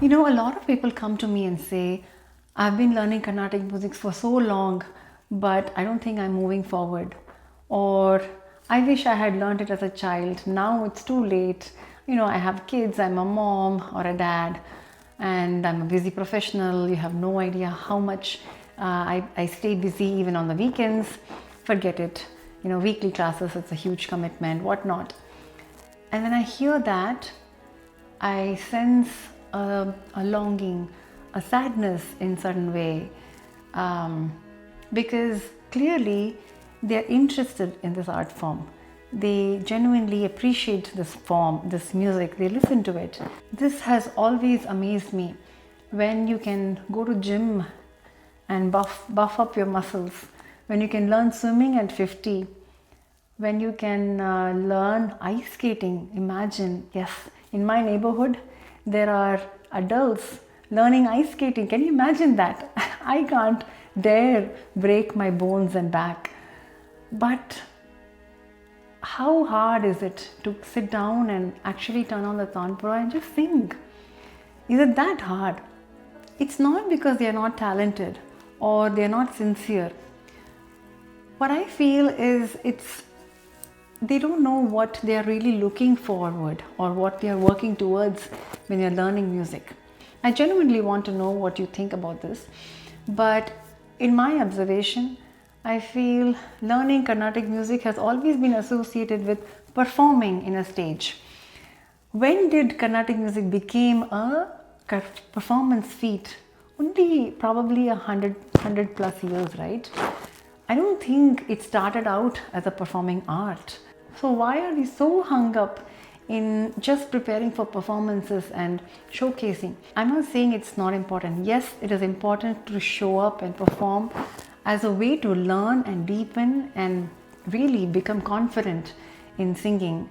A lot of people come to me and say, I've been learning Carnatic music for so long, but I don't think I'm moving forward. Or I wish I had learned it as a child. Now it's too late. I have kids, I'm a mom or a dad, and I'm a busy professional. You have no idea how much I stay busy even on the weekends. Forget it. Weekly classes, it's a huge commitment, whatnot. And when I hear that, I sense a longing, a sadness in certain way, because clearly they're interested in this art form. They genuinely appreciate this form, this music, they listen to it. This has always amazed me. When you can go to gym and buff up your muscles, when you can learn swimming at 50, when you can learn ice skating. Imagine, yes, in my neighborhood there are adults learning ice skating. Can you imagine that? I can't dare break my bones and back. But how hard is it to sit down and actually turn on the tanpura and just sing? Is it that hard? It's not because they are not talented or they are not sincere. What I feel is they don't know what they are really looking forward or what they are working towards when you're learning music. I genuinely want to know what you think about this, but in my observation, I feel learning Carnatic music has always been associated with performing in a stage. When did Carnatic music become a performance feat? Only probably 100 plus years, right? I don't think it started out as a performing art. So why are we so hung up in just preparing for performances and showcasing? I'm not saying it's not important. Yes, it is important to show up and perform as a way to learn and deepen and really become confident in singing.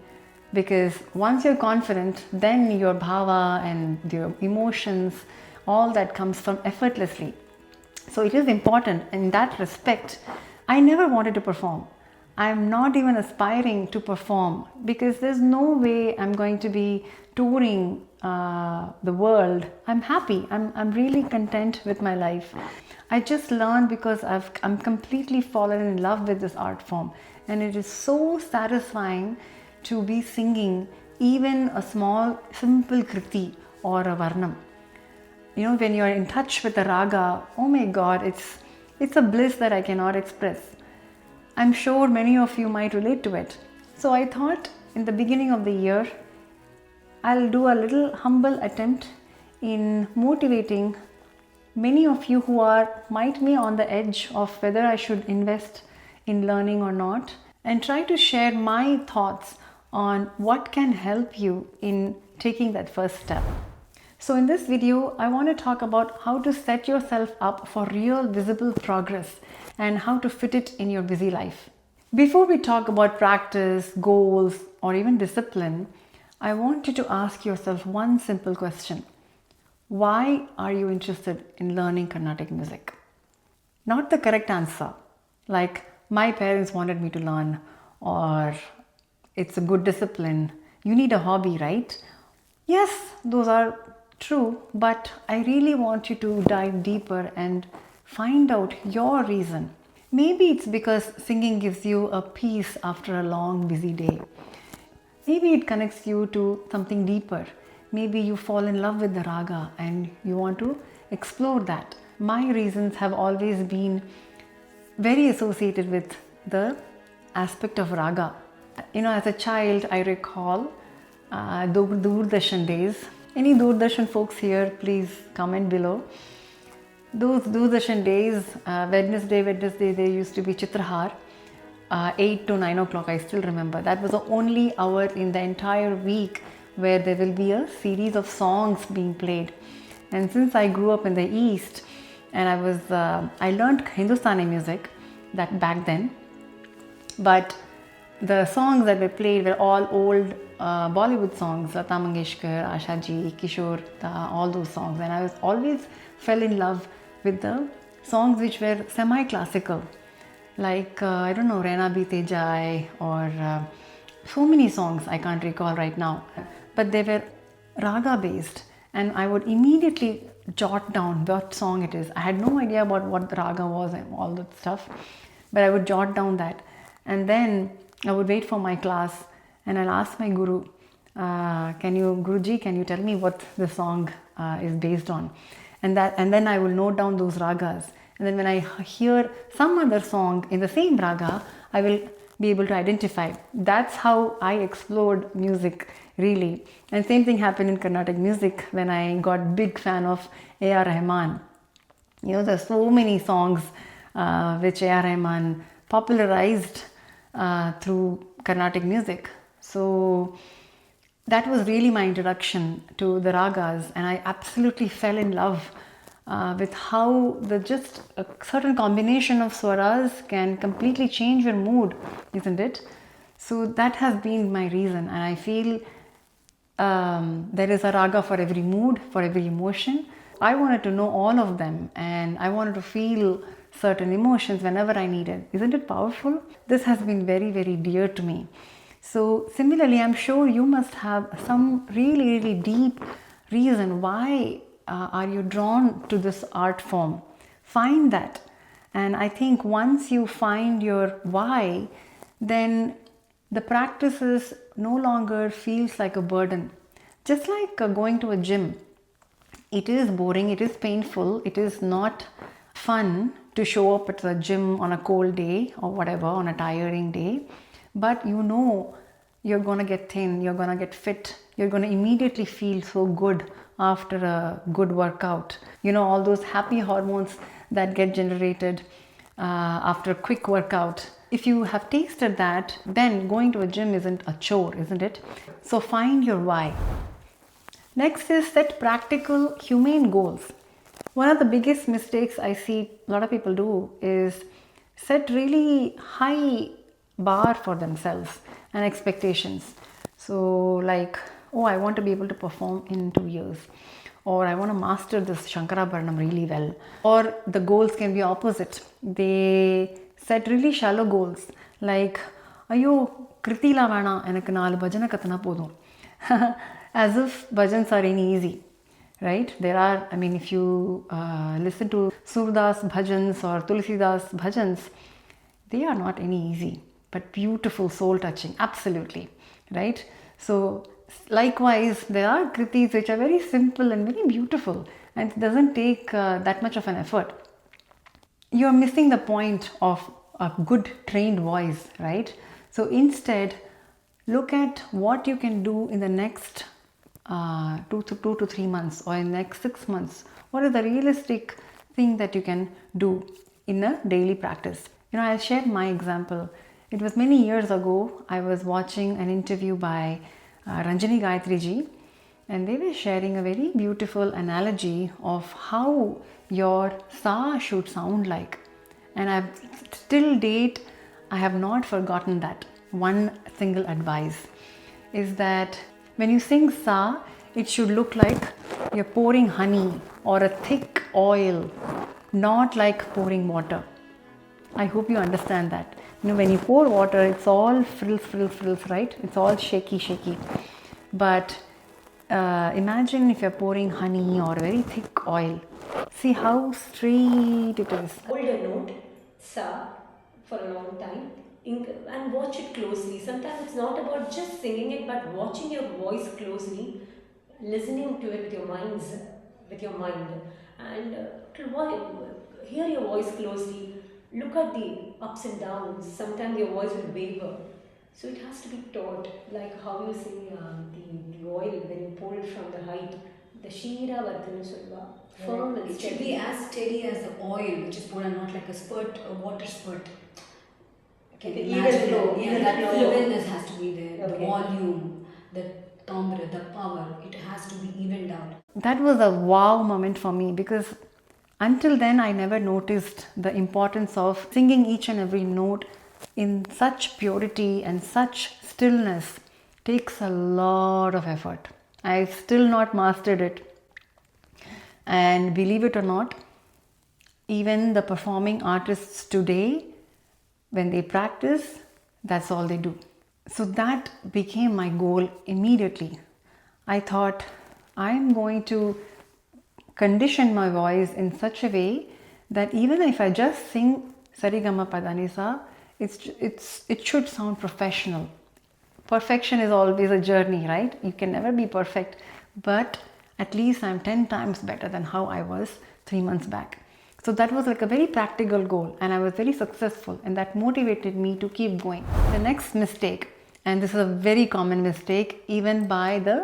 Because once you're confident, then your bhava and your emotions, all that comes from effortlessly. So it is important in that respect. I never wanted to perform. I'm not even aspiring to perform because there's no way I'm going to be touring the world. I'm happy. I'm really content with my life. I just learned because I'm completely fallen in love with this art form, and it is so satisfying to be singing even a small simple kriti or a varnam. When you're in touch with the raga, oh my God, it's a bliss that I cannot express. I'm sure many of you might relate to it. So I thought in the beginning of the year, I'll do a little humble attempt in motivating many of you who might be on the edge of whether I should invest in learning or not, and try to share my thoughts on what can help you in taking that first step. So in this video, I want to talk about how to set yourself up for real visible progress and how to fit it in your busy life. Before we talk about practice, goals, or even discipline, I want you to ask yourself one simple question. Why are you interested in learning Carnatic music? Not the correct answer, like my parents wanted me to learn, or it's a good discipline. You need a hobby, right? Yes, those are true, but I really want you to dive deeper and find out your reason. Maybe it's because singing gives you a peace after a long, busy day. Maybe it connects you to something deeper. Maybe you fall in love with the raga and you want to explore that. My reasons have always been very associated with the aspect of raga. As a child, I recall Doordarshan days. Any Doordarshan folks here, please comment below. Those Doordarshan days, Wednesday, there used to be Chitrahar, 8 to 9 o'clock, I still remember. That was the only hour in the entire week where there will be a series of songs being played. And since I grew up in the East, and I learned Hindustani music back then, but the songs that were played were all old Bollywood songs, Lata Mangeshkar, Asha Ji, Kishore, all those songs. And I was always fell in love with the songs which were semi-classical, like, I don't know, Rena Bite Jai, or so many songs I can't recall right now. But they were raga based and I would immediately jot down what song it is. I had no idea about what the raga was and all that stuff, but I would jot down that, and then I would wait for my class, and I'll ask my guru, Guruji, can you tell me what the song is based on? And then I will note down those ragas. And then when I hear some other song in the same raga, I will be able to identify. That's how I explored music, really. And same thing happened in Carnatic music when I got big fan of A.R. Rahman. There's so many songs which A.R. Rahman popularized through Carnatic music. So that was really my introduction to the ragas, and I absolutely fell in love with how just a certain combination of swaras can completely change your mood, isn't it? So that has been my reason, and I feel there is a raga for every mood, for every emotion. I wanted to know all of them, and I wanted to feel certain emotions whenever I needed. Isn't it powerful? This has been very, very dear to me. So similarly, I'm sure you must have some really, really deep reason why are you drawn to this art form. Find that. And I think once you find your why, then the practices no longer feels like a burden. Just like going to a gym. It is boring, it is painful, it is not fun to show up at the gym on a cold day or whatever, on a tiring day. But you're going to get thin, you're going to get fit, you're going to immediately feel so good after a good workout. All those happy hormones that get generated after a quick workout. If you have tasted that, then going to a gym isn't a chore, isn't it? So find your why. Next is set practical, humane goals. One of the biggest mistakes I see a lot of people do is set really high bar for themselves and expectations. So like, I want to be able to perform in 2 years, or I want to master this Shankarabharanam really well. Or the goals can be opposite. They set really shallow goals like, Ayo, Kritila Vana, enak 4 bhajana katana podum. As if bhajans are any easy, right? If you listen to Surdas bhajans or Tulsidas bhajans, they are not any easy, but beautiful, soul touching, absolutely, right? So likewise, there are kritis which are very simple and very beautiful, and it doesn't take that much of an effort. You're missing the point of a good trained voice, right? So instead, look at what you can do in the next 2 to 3 months, or in the next 6 months. What is the realistic thing that you can do in a daily practice? I'll share my example. It was many years ago. I was watching an interview by Ranjani Gayatri ji, and they were sharing a very beautiful analogy of how your sa should sound like. And till date, I have not forgotten that. One single advice is that when you sing sa, it should look like you're pouring honey or a thick oil, not like pouring water. I hope you understand that. When you pour water, it's all frills, right? It's all shaky. But imagine if you're pouring honey or very thick oil. See how straight it is. Hold a note, sa, for a long time and watch it closely. Sometimes it's not about just singing it, but watching your voice closely, listening to it with your mind, and hear your voice closely. Look at the ups and downs. Sometimes your voice will waver. So it has to be taught, like how you sing the oil when you pour it from the height. The Shira Vardhanu Solva. Firm and It steady. should be as steady as the oil which is poured, and not like a water spurt. Can you imagine that? That evenness has to be there. Okay. The volume, the timbre, the power, it has to be evened out. That was a wow moment for me, because until then I never noticed the importance of singing each and every note in such purity and such stillness. Takes a lot of effort. I've still not mastered it. And believe it or not, even the performing artists today, when they practice, that's all they do. So that became my goal immediately. I thought, I'm going to condition my voice in such a way that even if I just sing Sarigama Padanisa, it should sound professional. Perfection is always a journey, right? You can never be perfect, but at least I'm 10 times better than how I was 3 months back. So that was like a very practical goal, and I was very successful, and that motivated me to keep going. The next mistake, and this is a very common mistake even by the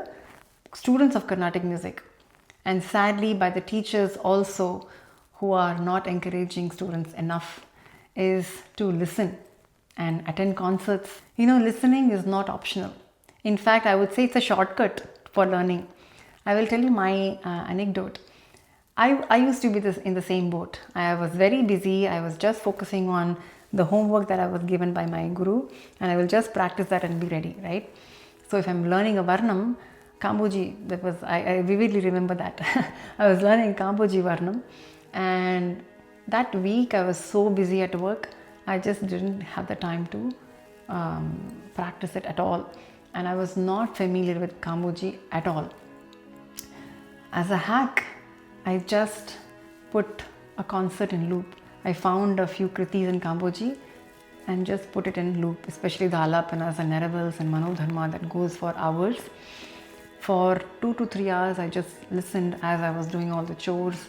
students of Carnatic music, and sadly by the teachers also, who are not encouraging students enough, is to listen and attend concerts. Listening is not optional. In fact, I would say it's a shortcut for learning. I will tell you my anecdote. I used to be in the same boat. I was very busy. I was just focusing on the homework that I was given by my guru, and I will just practice that and be ready, right? So if I'm learning a Varnam, Kamboji, I vividly remember that. I was learning Kamboji Varnam, and that week I was so busy at work, I just didn't have the time to practice it at all. And I was not familiar with Kamboji at all. As a hack, I just put a concert in loop. I found a few kritis in Kamboji and just put it in loop, especially the alapanas and neravals and manodharma that goes for hours. For 2 to 3 hours, I just listened as I was doing all the chores,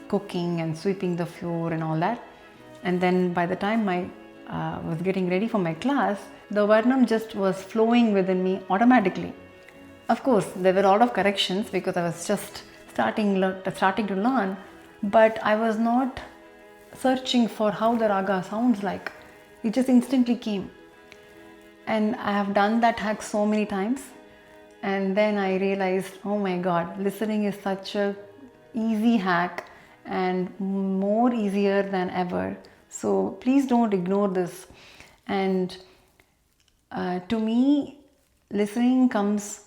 cooking and sweeping the floor and all that. And then by the time I was getting ready for my class, the Varnam just was flowing within me automatically. Of course, there were a lot of corrections because I was just starting to learn, but I was not searching for how the raga sounds like. It just instantly came. And I have done that hack so many times. And then I realized, oh my God, listening is such a easy hack and more easier than ever. So please don't ignore this. And to me, listening comes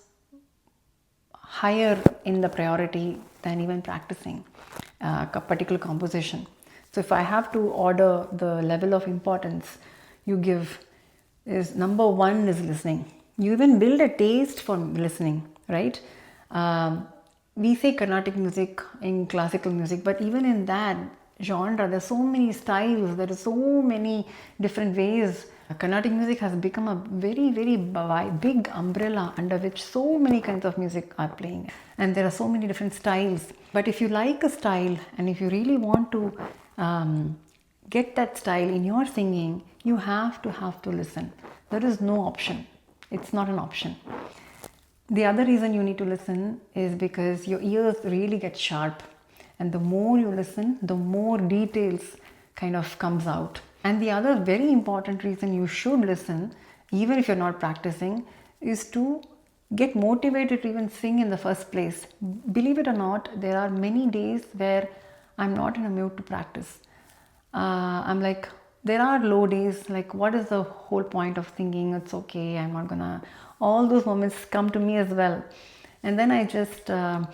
higher in the priority than even practicing a particular composition. So if I have to order the level of importance you give, is number one is listening. You even build a taste for listening, right? We say Carnatic music in classical music, but even in that genre, there's so many styles, there are so many different ways. Carnatic music has become a very, very big umbrella under which so many kinds of music are playing, and there are so many different styles. But if you like a style and if you really want to get that style in your singing, you have to listen. There is no option. It's not an option. The other reason you need to listen is because your ears really get sharp, and the more you listen, the more details kind of comes out. And the other very important reason you should listen, even if you're not practicing, is to get motivated to even sing in the first place. Believe it or not, there are many days where I'm not in a mood to practice. I'm like, there are low days, like what is the whole point of singing? It's okay, I'm not gonna. All those moments come to me as well. And then I just, some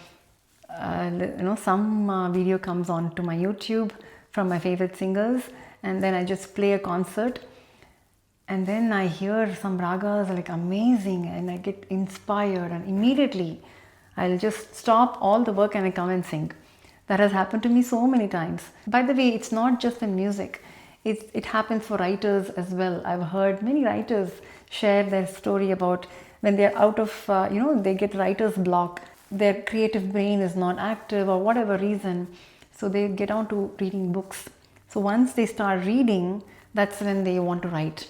video comes on to my YouTube from my favorite singers, and then I just play a concert, and then I hear some ragas like amazing, and I get inspired, and immediately I'll just stop all the work and I come and sing. That has happened to me so many times. By the way, it's not just in music. It happens for writers as well. I've heard many writers share their story about when they're out of, they get writer's block. Their creative brain is not active or whatever reason. So they get on to reading books. So once they start reading, that's when they want to write.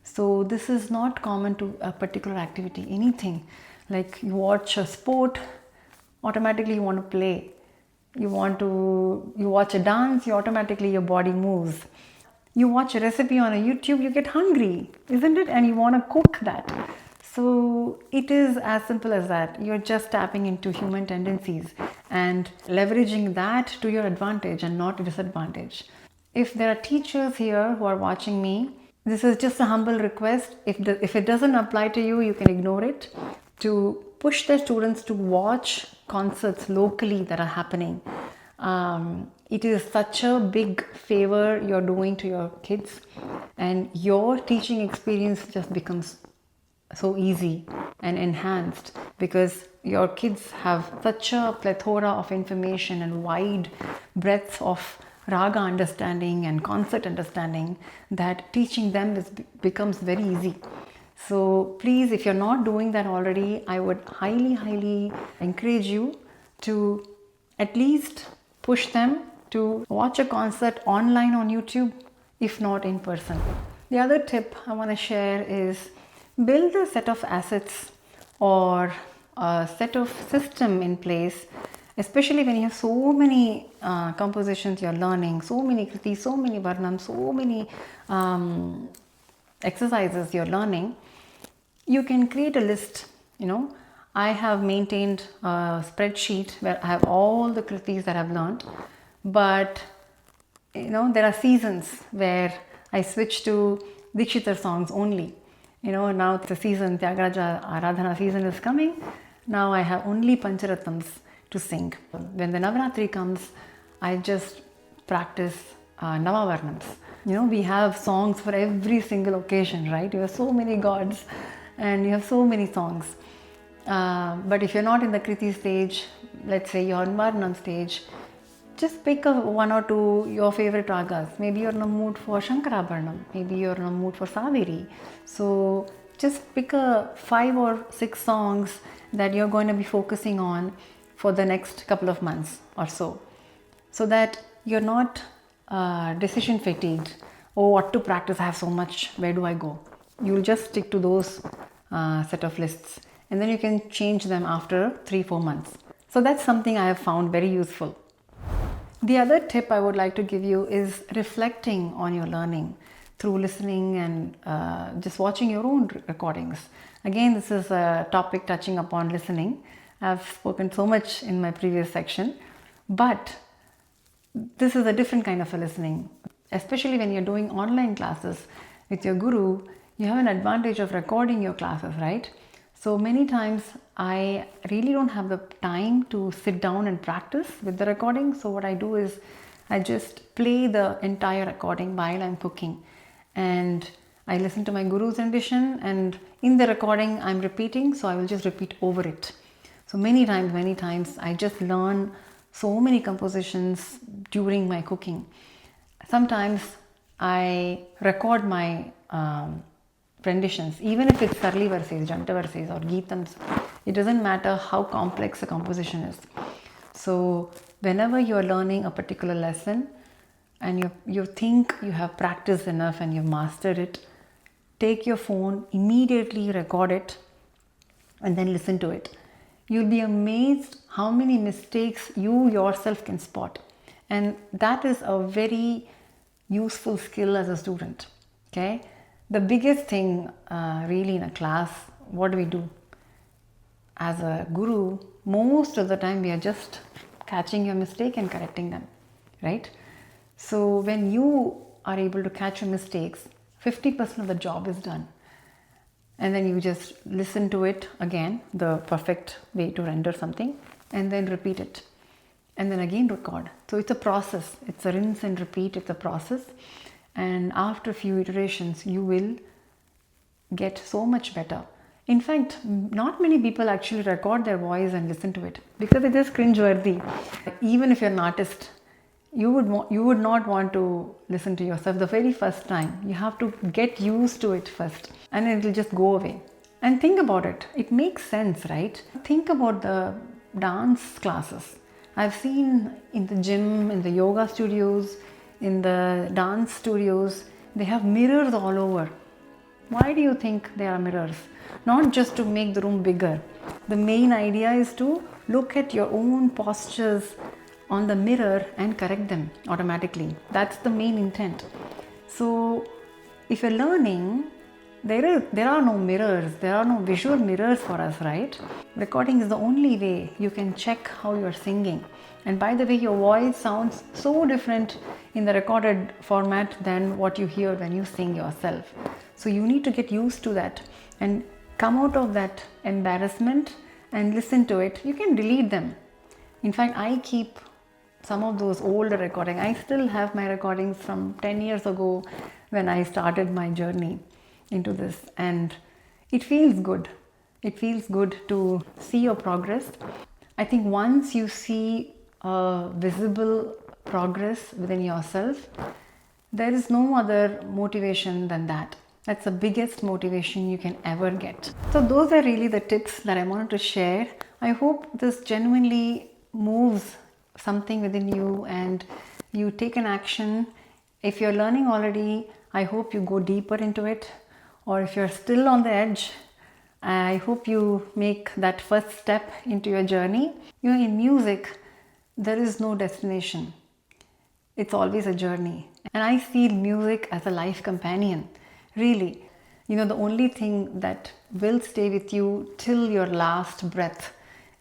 So this is not common to a particular activity, anything. Like you watch a sport, automatically you want to play. You watch a dance, automatically your body moves. You watch a recipe on a YouTube, you get hungry, isn't it? And you want to cook that. So it is as simple as that. You're just tapping into human tendencies and leveraging that to your advantage and not disadvantage. If there are teachers here who are watching me, this is just a humble request. If it doesn't apply to you, you can ignore it. To push their students to watch concerts locally that are happening. It is such a big favor you're doing to your kids, and your teaching experience just becomes so easy and enhanced because your kids have such a plethora of information and wide breadth of raga understanding and concert understanding that teaching them becomes very easy. So please, if you're not doing that already, I would highly encourage you to at least push them to watch a concert online on YouTube, if not in person. The other tip I want to share is build a set of assets or a set of system in place, especially when you have so many compositions you're learning, so many kritis, so many varnams, so many exercises you're learning. You can create a list. I have maintained a spreadsheet where I have all the kritis that I've learned, but there are seasons where I switch to Dikshitar songs only. Now it's the season, Tyagaraja Aradhana season is coming. Now I have only Pancharatams to sing. When the Navaratri comes, I just practice Navavarnams. We have songs for every single occasion, right? You have so many gods and you have so many songs. But if you're not in the Kriti stage, let's say you're on Varnam stage, just pick one or two your favorite ragas. Maybe you're in a mood for Shankarabharanam, maybe you're in a mood for Saveri. So just pick 5 or 6 songs that you're going to be focusing on for the next couple of months or so that you're not decision fatigued. Oh, what to practice? I have so much. Where do I go? You'll just stick to those set of lists, and then you can change them after 3-4 months. So that's something I have found very useful. The other tip I would like to give you is reflecting on your learning through listening and just watching your own recordings. Again, this is a topic touching upon listening. I've spoken so much in my previous section, but this is a different kind of a listening. Especially when you're doing online classes with your guru, you have an advantage of recording your classes, right? So many times I really don't have the time to sit down and practice with the recording. So what I do is I just play the entire recording while I'm cooking, and I listen to my guru's rendition, and in the recording I'm repeating, so I will just repeat over it. So many times I just learn so many compositions during my cooking. Sometimes I record my renditions, even if it's Sarli verses, Janta verses or Geetams. It doesn't matter how complex a composition is. So whenever you're learning a particular lesson and you think you have practiced enough and you've mastered it, take your phone, immediately record it and then listen to it. You'll be amazed how many mistakes you yourself can spot. And that is a very useful skill as a student. Okay? The biggest thing really in a class, what do we do? As a guru, most of the time we are just catching your mistake and correcting them, right? So when you are able to catch your mistakes, 50% of the job is done. And then you just listen to it again, the perfect way to render something, and then repeat it. And then again record. So it's a process. It's a rinse and repeat. It's a process. And after a few iterations, you will get so much better. In fact, not many people actually record their voice and listen to it because it is cringeworthy. Even if you're an artist, you would not want to listen to yourself the very first time. You have to get used to it first, and it will just go away. And think about it. It makes sense, right? Think about the dance classes. I've seen in the gym, in the yoga studios, in the dance studios, they have mirrors all over. Why do you think there are mirrors? Not just to make the room bigger. The main idea is to look at your own postures on the mirror and correct them automatically. That's the main intent. So if you're learning, there are no mirrors, there are no visual mirrors for us, right? Recording is the only way you can check how you're singing. And by the way, your voice sounds so different in the recorded format than what you hear when you sing yourself. So you need to get used to that and come out of that embarrassment and listen to it. You can delete them. In fact, I keep some of those older recordings. I still have my recordings from 10 years ago when I started my journey into this, and it feels good. It feels good to see your progress. I think once you see a visible progress within yourself, there is no other motivation than that. That's the biggest motivation you can ever get. So those are really the tips that I wanted to share. I hope this genuinely moves something within you and you take an action. If you're learning already, I hope you go deeper into it. Or if you're still on the edge, I hope you make that first step into your journey. You know, in music, there is no destination. It's always a journey. And I see music as a life companion, really. You know, the only thing that will stay with you till your last breath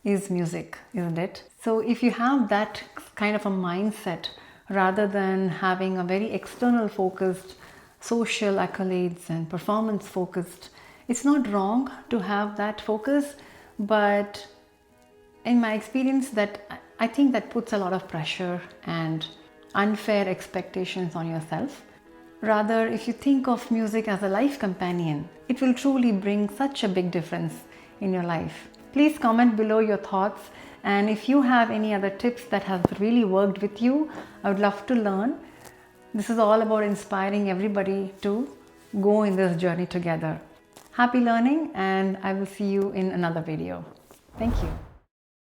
is music, isn't it? So if you have that kind of a mindset, rather than having a very external focused, social accolades and performance focused, it's not wrong to have that focus, but in my experience, that I think that puts a lot of pressure and unfair expectations on yourself. Rather, if you think of music as a life companion, it will truly bring such a big difference in your life. Please comment below your thoughts, and if you have any other tips that have really worked with you, I would love to learn. This is all about inspiring everybody to go in this journey together. Happy learning, and I will see you in another video. Thank you.